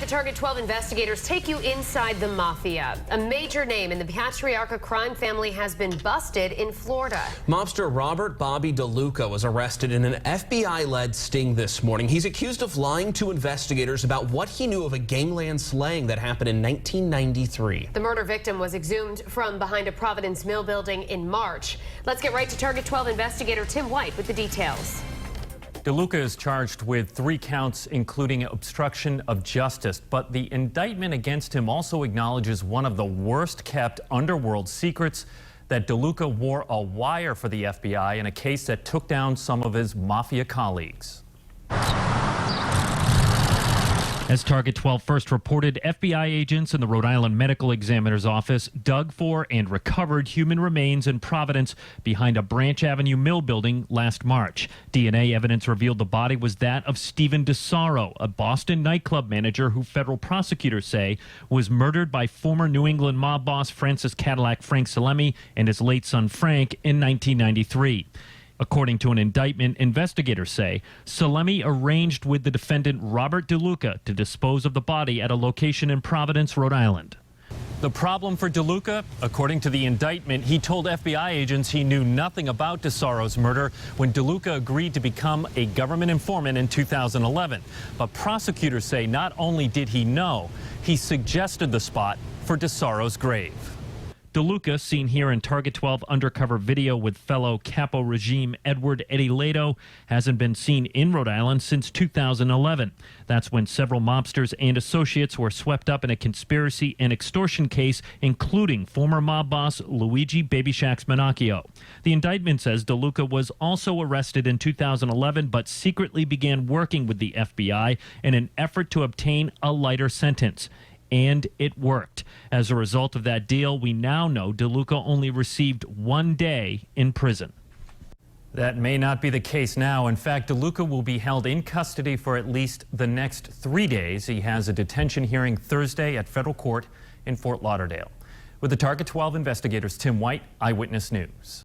Target 12 investigators take you inside the mafia. A major name in the patriarchal crime family has been busted in Florida. Mobster Robert Bobby DeLuca was arrested in an FBI-led sting this morning. He's accused of lying to investigators about what he knew of a gangland slaying that happened in 1993. The murder victim was exhumed from behind a Providence Mill building in March. Let's get right to Target 12 investigator Tim White with the details. DeLuca is charged with 3 counts, including obstruction of justice. But the indictment against him also acknowledges one of the worst-kept underworld secrets, that DeLuca wore a wire for the FBI in a case that took down some of his mafia colleagues. As Target 12 first reported, FBI agents in the Rhode Island Medical Examiner's Office dug for and recovered human remains in Providence behind a Branch Avenue mill building last March. DNA evidence revealed the body was that of Stephen DeSaro, a Boston nightclub manager who federal prosecutors say was murdered by former New England mob boss Francis Cadillac Frank Salemi and his late son Frank in 1993. According to an indictment, investigators say Salemi arranged with the defendant Robert DeLuca to dispose of the body at a location in Providence, Rhode Island. The problem for DeLuca, according to the indictment, he told FBI agents he knew nothing about DeSaro's murder when DeLuca agreed to become a government informant in 2011. But prosecutors say not only did he know, he suggested the spot for DeSaro's grave. DeLuca, seen here in Target 12 undercover video with fellow Capo regime Edward Eddie Lato, hasn't been seen in Rhode Island since 2011. That's when several mobsters and associates were swept up in a conspiracy and extortion case, including former mob boss Luigi Baby Shax Minacchio. The indictment says DeLuca was also arrested in 2011, but secretly began working with the FBI in an effort to obtain a lighter sentence. And it worked. As a result of that deal, we now know DeLuca only received 1 day in prison. That may not be the case now. In fact, DeLuca will be held in custody for at least the next 3 days. He has a detention hearing Thursday at federal court in Fort Lauderdale. With the Target 12 investigators, Tim White, Eyewitness News.